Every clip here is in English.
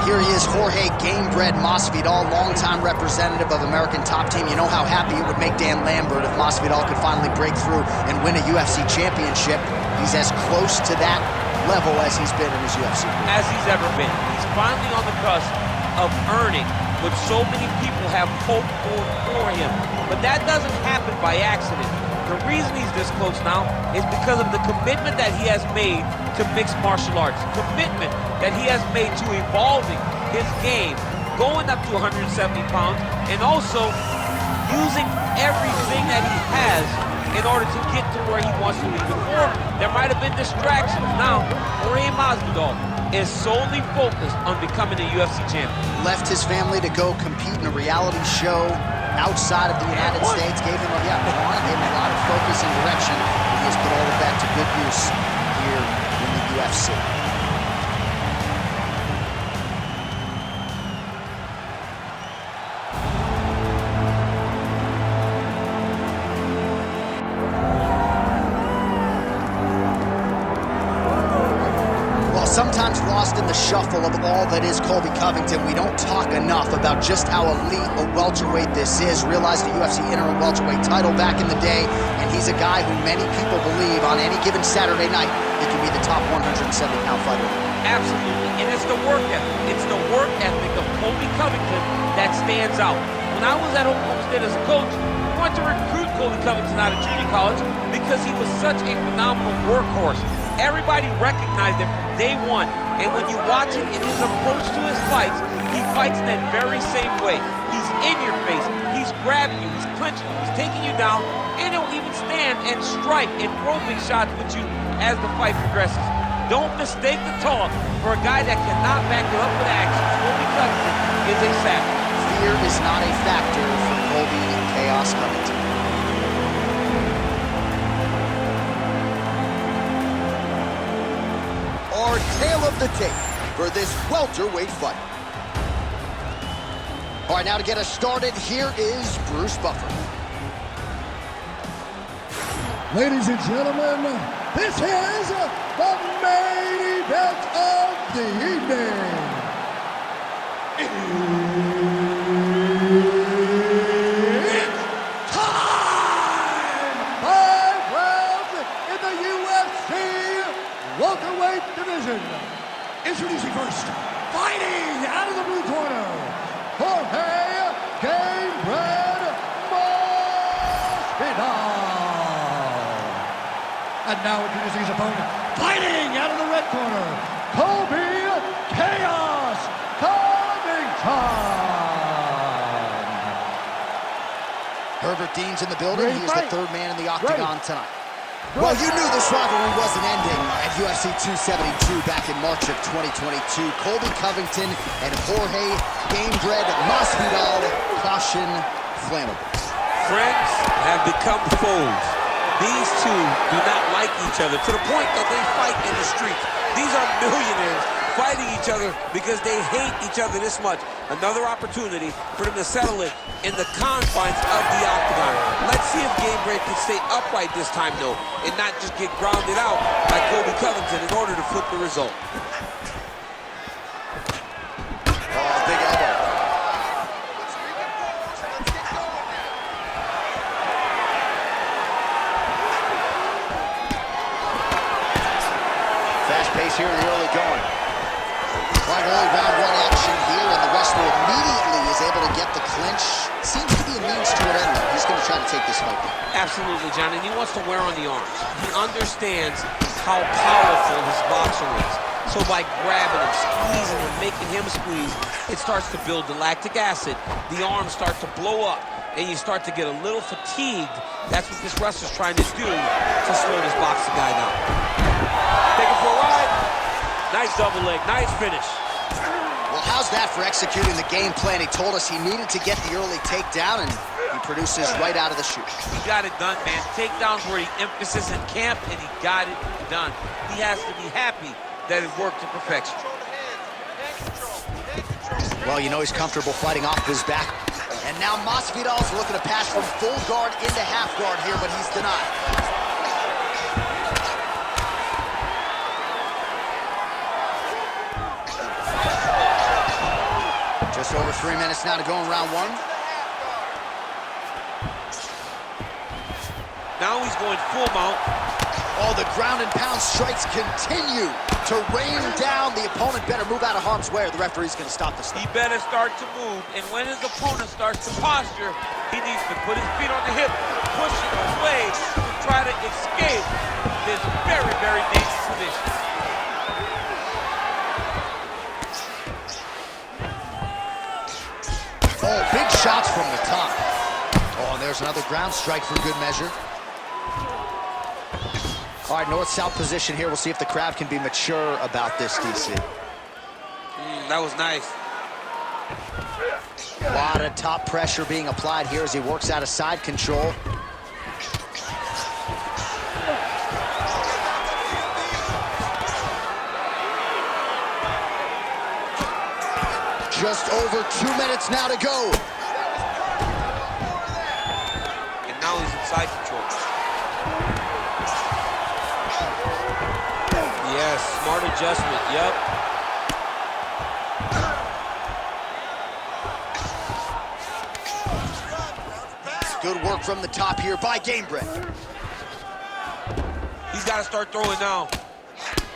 Here he is, Jorge Gamebred Masvidal, longtime representative of American Top Team. You know how happy it would make Dan Lambert if Masvidal could finally break through and win a UFC championship. He's as close to that level as he's been in his UFC career. As he's ever been. He's finally on the cusp of earning what so many people have hoped for him. But that doesn't happen by accident. The reason he's this close now is because of the commitment that he has made to mixed martial arts, commitment that he has made to evolving his game, going up to 170 pounds, and also using everything that he has in order to get to where he wants to be. Before, there might have been distractions. Now, Jorge Masvidal is solely focused on becoming a UFC champion. Left his family to go compete in a reality show outside of the United States, gave him gave him a lot of focus and direction, and he has put all of that to good use here in the UFC. Sometimes lost in the shuffle of all that is Colby Covington, we don't talk enough about just how elite a welterweight this is. Realized the UFC interim welterweight title back in the day, and he's a guy who many people believe on any given Saturday night he can be the top 170-pound fighter. Absolutely, and it's the work ethic. It's the work ethic of Colby Covington that stands out. When I was at Oklahoma State as a coach, we wanted to recruit Colby Covington out of junior college because he was such a phenomenal workhorse. Everybody recognized it from day one, and when you watch him in his approach to his fights, he fights in that very same way. He's in your face, he's grabbing you, he's clinching you, he's taking you down, and he'll even stand and strike and throw big shots with you as the fight progresses. Don't mistake the talk for a guy that cannot back it up with action. Colby Covington is a savage. Fear is not a factor for Colby Chaos Covington. Our tale of the tape for this welterweight fight. All right, now to get us started, here is Bruce Buffer. Ladies and gentlemen, this is the main event of the evening. It's time! 5 rounds in the UFC welterweight division. Introducing first, fighting out of the blue corner, Jorge Gamebred Masvidal. And now introducing his opponent, fighting out of the red corner, Colby Chaos Covington. Herbert Dean's in the building. He is the third man in the octagon tonight. Well, you knew this rivalry wasn't ending at UFC 272 back in March of 2022. Colby Covington and Jorge Gamebred Masvidal, caution, flammable. Friends have become foes. These two do not like each other to the point that they fight in the streets. These are millionaires fighting each other because they hate each other this much. Another opportunity for them to settle it in the confines of the octagon. Let's see if Gamebred can stay upright this time, though, and not just get grounded out by Colby Covington in order to flip the result. Oh, big elbow. Fast pace here in the early going. Like early round one action here, and the wrestler immediately is able to get the clinch. Seems to be a means to an end. He's going to try to take this fight down. Absolutely, John, and he wants to wear on the arms. He understands how powerful his boxer is. So by grabbing him, squeezing him, making him squeeze, it starts to build the lactic acid. The arms start to blow up, and you start to get a little fatigued. That's what this wrestler's trying to do to slow this boxing guy down. Take it for a ride. Nice double leg, nice finish. Well, how's that for executing the game plan? He told us he needed to get the early takedown, and he produces right out of the chute. He got it done, man. Takedowns were the emphasis in camp, and he got it done. He has to be happy that it worked to perfection. Well, you know he's comfortable fighting off his back. And now Masvidal's looking to pass from full guard into half guard here, but he's denied. Just over 3 minutes now to go in round one. Now he's going full mount. Oh, the ground and pound strikes continue to rain down. The opponent better move out of harm's way or the referee's going to stop the He better start to move, and when his opponent starts to posture, he needs to put his feet on the hip, push it away to try to escape this very, very dangerous position. Oh, big shots from the top. Oh, and there's another ground strike for good measure. All right, north-south position here. We'll see if the crowd can be mature about this, DC. That was nice. A lot of top pressure being applied here as he works out of side control. Just over 2 minutes now to go. And now he's in side control. Yes, smart adjustment, yep. Good work from the top here by Gamebred. He's got to start throwing now.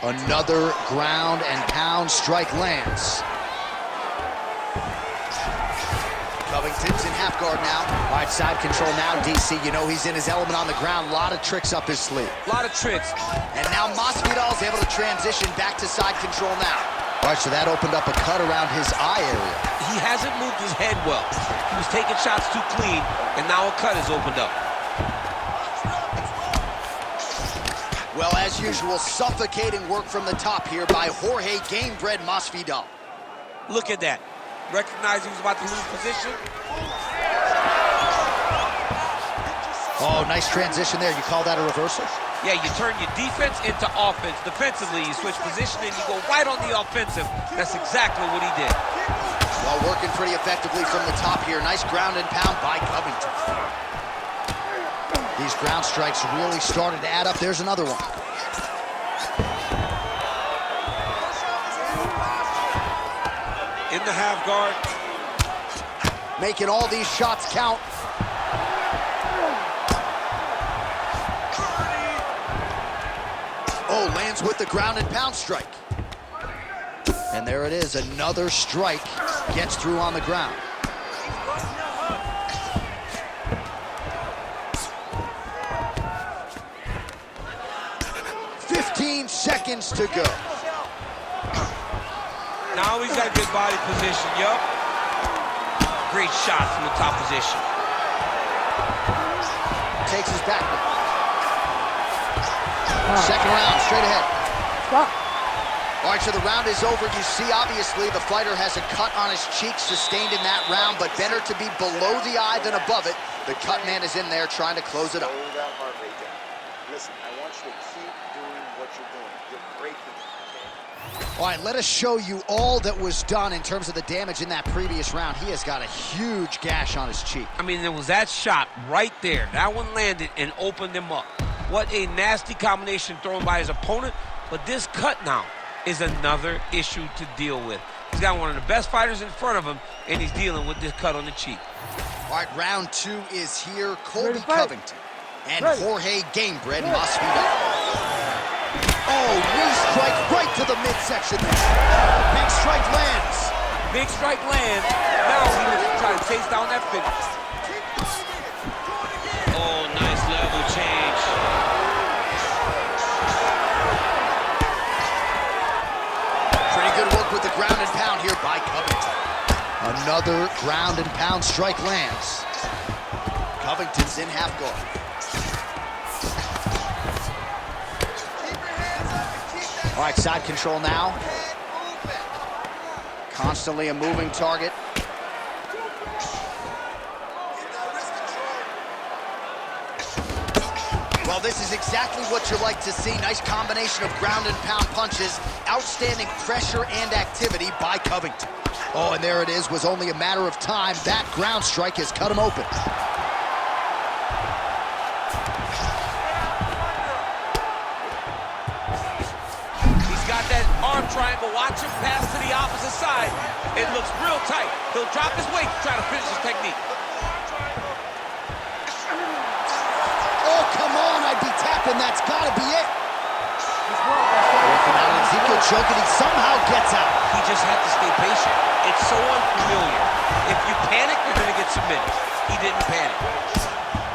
Another ground and pound strike lands. Covington's in half guard now. All right, side control now, DC. You know he's in his element on the ground. A lot of tricks up his sleeve. A lot of tricks. And now Masvidal's able to transition back to side control now. All right, so that opened up a cut around his eye area. He hasn't moved his head well. He was taking shots too clean, and now a cut has opened up. Well, as usual, suffocating work from the top here by Jorge Gamebred Masvidal. Look at that. Recognized he was about to lose position. Oh, nice transition there. You call that a reversal? Yeah, you turn your defense into offense. Defensively, you switch position and you go right on the offensive. That's exactly what he did. Well, working pretty effectively from the top here. Nice ground and pound by Covington. These ground strikes really started to add up. There's another one. In the half guard. Making all these shots count. Oh, lands with the ground and pound strike. And there it is, another strike gets through on the ground. "15 seconds to go." Now he's got a good body position, yup. Great shot from the top position. Takes his back. Second round, straight ahead. Stop. All right, so the round is over. You see, obviously, the fighter has a cut on his cheek sustained in that round, but better to be below the eye than above it. The cut man is in there trying to close it up. Slow that heart rate down. Listen, I want you to keep doing what you're doing. You're breaking it, okay? All right, let us show you all that was done in terms of the damage in that previous round. He has got a huge gash on his cheek. I mean, there was that shot right there. That one landed and opened him up. What a nasty combination thrown by his opponent. But this cut now is another issue to deal with. He's got one of the best fighters in front of him, and he's dealing with this cut on the cheek. All right, round two is here. Colby Covington and Jorge Gamebred Masvidal. Oh, knee strike right to the midsection there. Big strike lands. Big strike lands. Now he will try to chase down that finish. Oh, nice level change. Pretty good work with the ground and pound here by Covington. Another ground and pound strike lands. Covington's in half guard. All right, side control now. Constantly a moving target. Well, this is exactly what you like to see. Nice combination of ground and pound punches. Outstanding pressure and activity by Covington. Oh, and there it is. Was only a matter of time. That ground strike has cut him open. He's got that arm triangle. Watch him pass to the opposite side. It looks real tight. He'll drop his weight to try to finish his technique. Oh, come on, I'd be tapping. That's gotta be it. Working out an Ezekiel choke, and he somehow gets out. He just had to stay patient. It's so unfamiliar. If you panic, you're gonna get submitted. He didn't panic.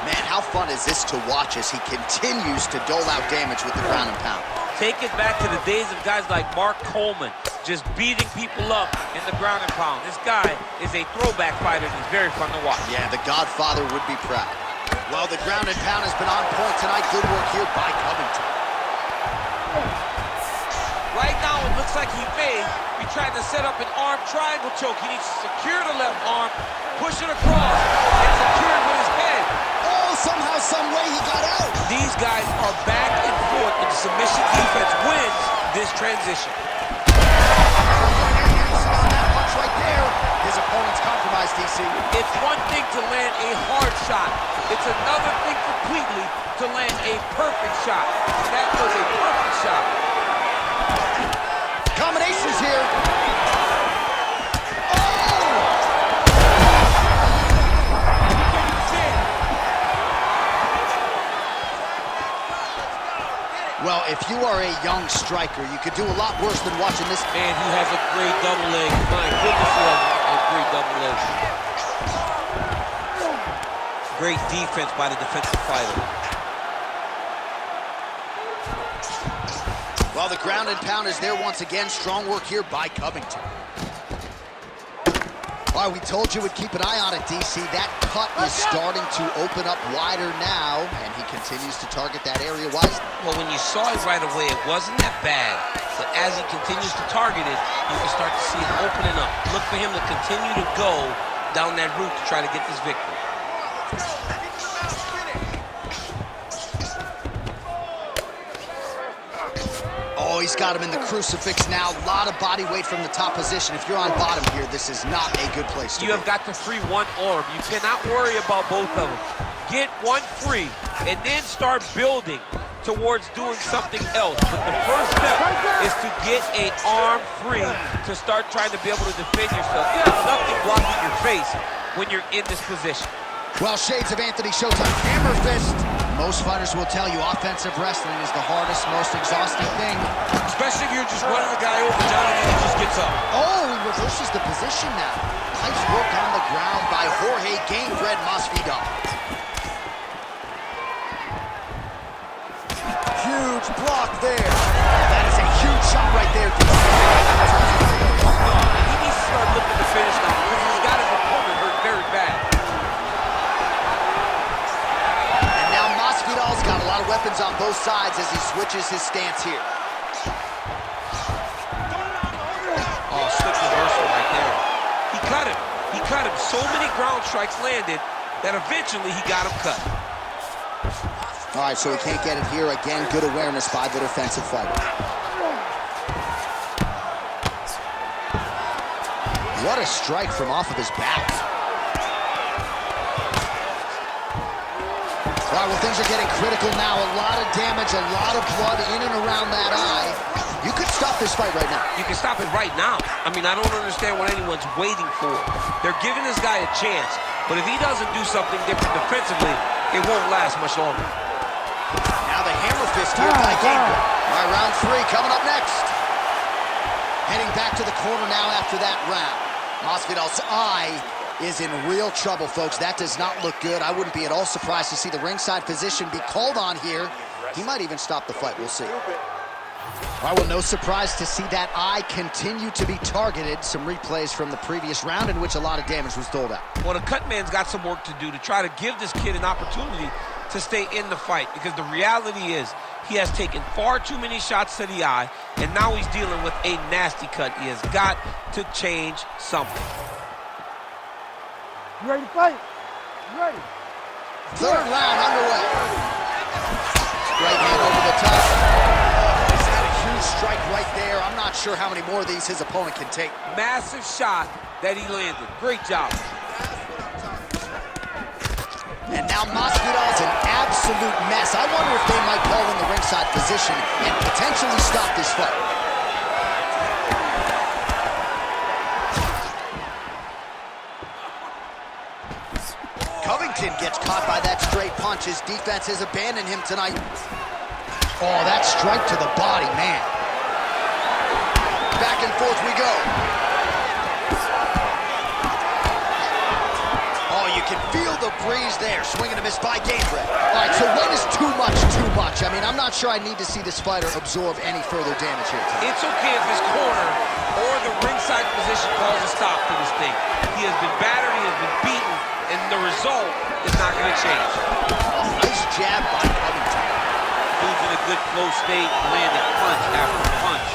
Man, how fun is this to watch as he continues to dole out damage with the ground and pound? Take it back to the days of guys like Mark Coleman, just beating people up in the ground and pound. This guy is a throwback fighter, and he's very fun to watch. Yeah, the Godfather would be proud. Well, the ground and pound has been on point tonight. Good work here by Covington. Right now, it looks like he may be trying to set up an arm triangle choke. He needs to secure the left arm, push it across, and secure it with his head. Oh, somehow, some way he got out. These guys are back and forth, and the submission defense wins this transition. On that punch right there, his opponent's compromised, DC. It's one thing to land a hard shot. It's another thing completely to land a perfect shot. And that was a perfect shot. Combinations here. Well, if you are a young striker, you could do a lot worse than watching this. Man, he has a great double leg. My goodness, he has a great double leg. Great defense by the defensive fighter. Well, the ground and pound is there once again. Strong work here by Covington. All right, we told you we'd keep an eye on it, DC. That cut is starting to open up wider now, and he continues to target that area wisely. Well, when you saw it right away, it wasn't that bad. But as he continues to target it, you can start to see it opening up. Look for him to continue to go down that route to try to get this victory. Oh, he's got him in the crucifix now. A lot of body weight from the top position. If you're on bottom here, this is not a good place to be. You have got to free one arm. You cannot worry about both of them. Get one free, and then start building towards doing something else. But the first step is to get an arm free to start trying to be able to defend yourself. You have nothing blocking your face when you're in this position. Well, shades of Anthony Showtime. Hammer fist. Most fighters will tell you offensive wrestling is the hardest, most exhausting thing. Especially if you're just running the guy over, John, and he just gets up. Oh, he reverses the position now. Nice work on the ground by Jorge Game-Bred Masvidal. Huge block there. That is a huge shot right there. He needs to start looking to finish now because he's got his opponent hurt very bad. And now Masvidal's got a lot of weapons on both sides as he switches his stance here. Oh, slick reversal right there. He cut him. He cut him. So many ground strikes landed that eventually he got him cut. All right, so he can't get it here. Again, good awareness by the defensive fighter. What a strike from off of his back. All right, well, things are getting critical now. A lot of damage, a lot of blood in and around that eye. You could stop this fight right now. You can stop it right now. I mean, I don't understand what anyone's waiting for. They're giving this guy a chance, but if he doesn't do something different defensively, it won't last much longer. Now the hammer fist here by Game-Bred. All right, round 3 coming up next. Heading back to the corner now after that round. Masvidal's eye is in real trouble, folks. That does not look good. I wouldn't be at all surprised to see the ringside physician be called on here. He might even stop the fight. We'll see. All right, well, no surprise to see that eye continue to be targeted. Some replays from the previous round in which a lot of damage was doled out. Well, the cut man's got some work to do to try to give this kid an opportunity to stay in the fight, because the reality is he has taken far too many shots to the eye, and now he's dealing with a nasty cut. He has got to change something. You ready to fight? You ready? Third round underway. Right hand over the top. He's got a huge strike right there. I'm not sure how many more of these his opponent can take. Massive shot that he landed. Great job. And now Masvidal's an absolute mess. I wonder if they might call in the ringside physician and potentially stop this fight. punch. His defense has abandoned him tonight. Oh, that strike to the body, man. Back and forth we go. Oh, you can feel the breeze there. Swing and a miss by Gabriel. All right, so when is too much too much? I mean, I'm not sure I need to see this fighter absorb any further damage here tonight. It's okay if his corner or the ringside position calls a stop to this thing. He has been battered, he has been beaten, and the result is not going to change. Oh, nice jab by Covington. Dude's in a good flow state, landing punch after punch.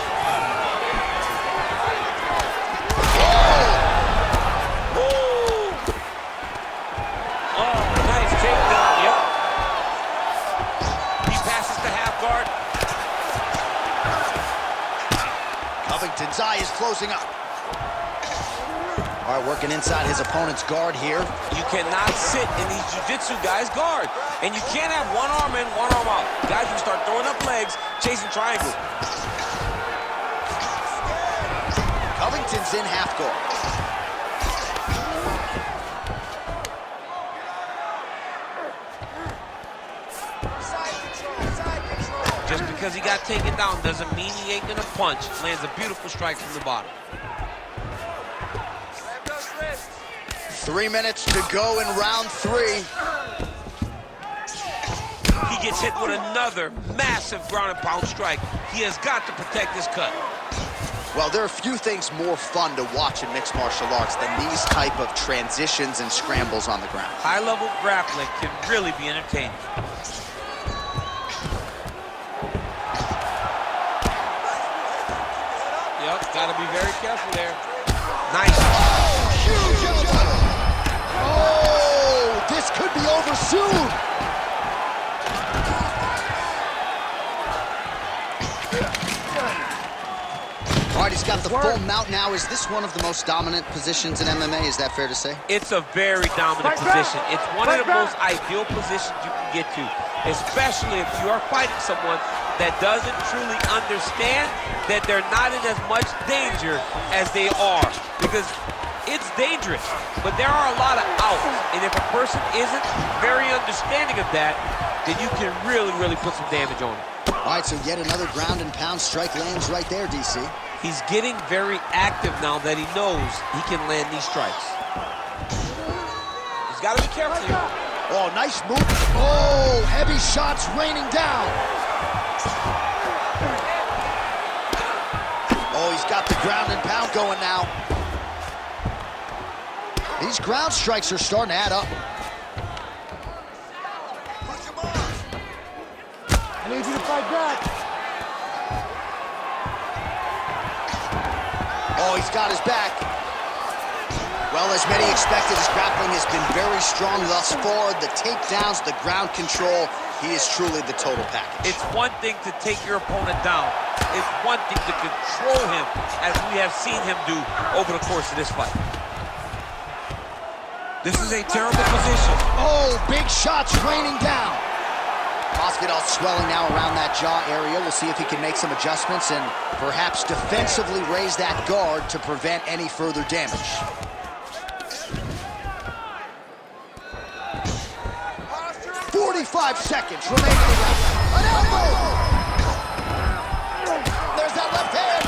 Covington's eye is closing up. All right, working inside his opponent's guard here. You cannot sit in these jiu-jitsu guys' guard. And you can't have one arm in, one arm out. Guys can start throwing up legs, chasing triangles. Covington's in half guard. Just because he got taken down doesn't mean he ain't gonna punch. Lands a beautiful strike from the bottom. 3 minutes to go in round 3. He gets hit with another massive ground and pound strike. He has got to protect his cut. Well, there are few things more fun to watch in mixed martial arts than these type of transitions and scrambles on the ground. High-level grappling can really be entertaining. Yep, gotta be very careful there. Nice. Oh, huge jump. Oh, this could be over soon. All right, he's got the full mount now. Is this one of the most dominant positions in MMA? Is that fair to say? It's a very dominant position. It's one of the most ideal positions you can get to, especially if you are fighting someone that doesn't truly understand that they're not in as much danger as they are. Because it's dangerous, but there are a lot of outs. And if a person isn't very understanding of that, then you can really, really put some damage on it. All right, so yet another ground and pound strike lands right there, DC. He's getting very active now that he knows he can land these strikes. He's got to be careful here. Oh, nice move. Oh, heavy shots raining down. Oh, he's got the ground and pound going now. These ground strikes are starting to add up. I need you to fight back. Oh, he's got his back. Well, as many expected, his grappling has been very strong thus far. The takedowns, the ground control, he is truly the total package. It's one thing to take your opponent down. It's one thing to control him, as we have seen him do over the course of this fight. This is a terrible position. Oh, big shots raining down. Masvidal swelling now around that jaw area. We'll see if he can make some adjustments and perhaps defensively raise that guard to prevent any further damage. "45 seconds remaining in the round. An elbow! There's that left hand.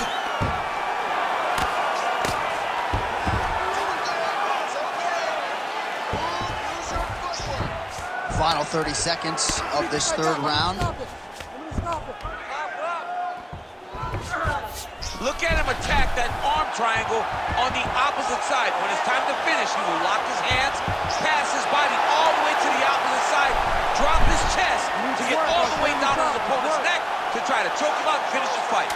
Final 30 seconds of this third round. Look at him attack that arm triangle on the opposite side. When it's time to finish, he will lock his hands, pass his body all the way to the opposite side, drop his chest to get all the way down on his opponent's neck to try to choke him out and finish the fight.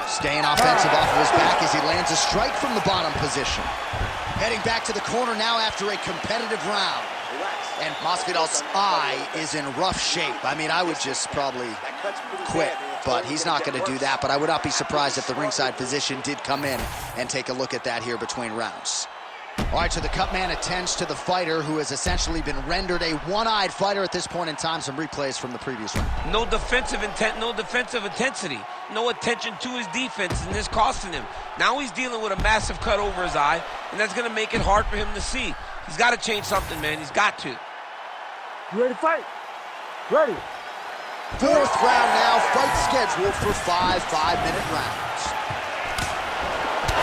Staying offensive off of his back as he lands a strike from the bottom position. Heading back to the corner now after a competitive round. And Masvidal's eye is in rough shape. I mean, I would just probably quit, but he's not going to do that. But I would not be surprised if the ringside physician did come in and take a look at that here between rounds. All right, so the cut man attends to the fighter who has essentially been rendered a one-eyed fighter at this point in time. Some replays from the previous round. No defensive intent, no defensive intensity, no attention to his defense, and this costing him. Now he's dealing with a massive cut over his eye, and that's going to make it hard for him to see. He's got to change something, man. He's got to. You ready to fight? Ready. Fourth round now, fight scheduled for 5 5-minute rounds.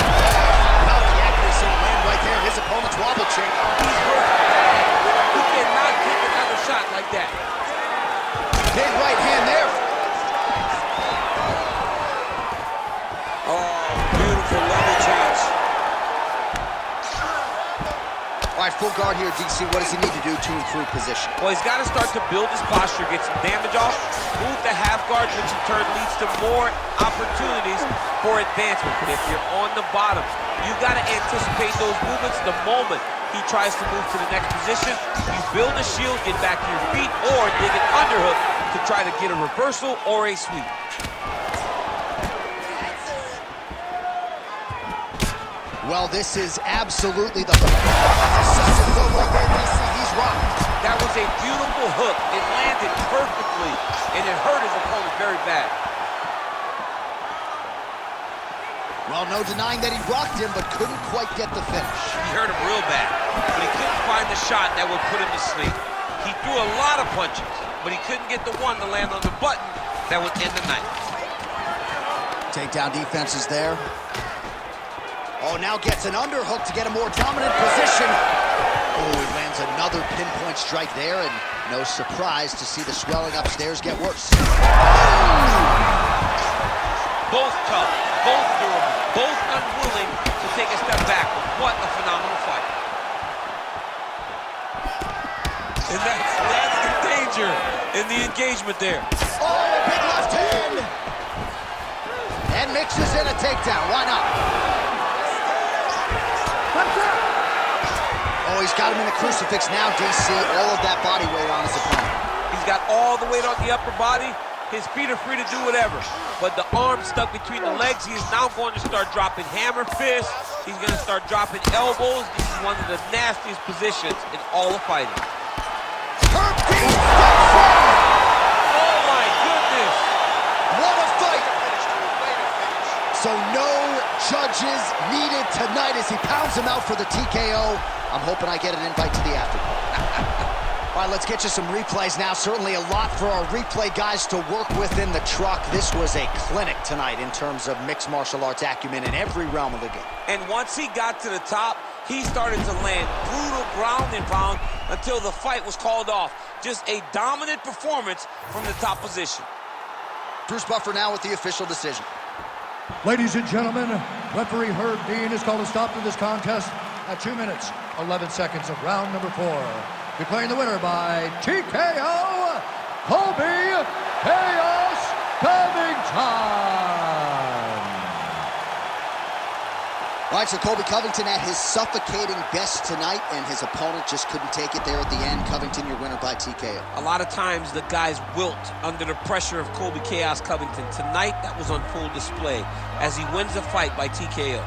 Well, the accuracy will land right there. His opponent's wobble chain. He's hurt. He cannot take another shot like that. Big right hand there. Oh, beautiful level change. All right, full guard here, DC. What does he need to do to improve position? Well, he's got to start to build his posture, get some damage off, move the half guard, which in turn leads to more opportunities for advancement. But if you're on the bottom, you've got to anticipate those movements the moment he tries to move to the next position. You build a shield, get back to your feet, or dig an underhook to try to get a reversal or a sweep. Well, this is absolutely the hook. Such a hook right there, DC. He's rocked. That was a beautiful hook. It landed perfectly, and it hurt his opponent very bad. Well, no denying that he rocked him, but couldn't quite get the finish. He hurt him real bad, but he couldn't find the shot that would put him to sleep. He threw a lot of punches, but he couldn't get the one to land on the button that would end the night. Takedown defense is there. Oh, now gets an underhook to get a more dominant position. Oh, he lands another pinpoint strike there, and no surprise to see the swelling upstairs get worse. Both tough, both durable, both unwilling to take a step back. What a phenomenal fight. And that's the danger in the engagement there. Oh, a big left hand! And mixes in a takedown. Why not? Oh, he's got him in the crucifix now, DC. All of that body weight on his opponent. He's got all the weight on the upper body. His feet are free to do whatever. But the arm stuck between the legs. He is now going to start dropping hammer fists. He's going to start dropping elbows. This is one of the nastiest positions in all of fighting. Herb Dean! Oh, my goodness. What a fight! So no judges needed tonight as he pounds him out for the TKO. I'm hoping I get an invite to the after. All right, let's get you some replays now. Certainly a lot for our replay guys to work with in the truck. This was a clinic tonight in terms of mixed martial arts acumen in every realm of the game. And once he got to the top, he started to land brutal ground and pound until the fight was called off. Just a dominant performance from the top position. Bruce Buffer now with the official decision. Ladies and gentlemen, referee Herb Dean has called a stop to this contest at 2 minutes, 11 seconds of round number 4. Declaring the winner by TKO, Colby Chaos Covington. All right, so Colby Covington at his suffocating best tonight, and his opponent just couldn't take it there at the end. Covington, your winner by TKO. A lot of times the guys wilt under the pressure of Colby Chaos Covington. Tonight, that was on full display as he wins the fight by TKO.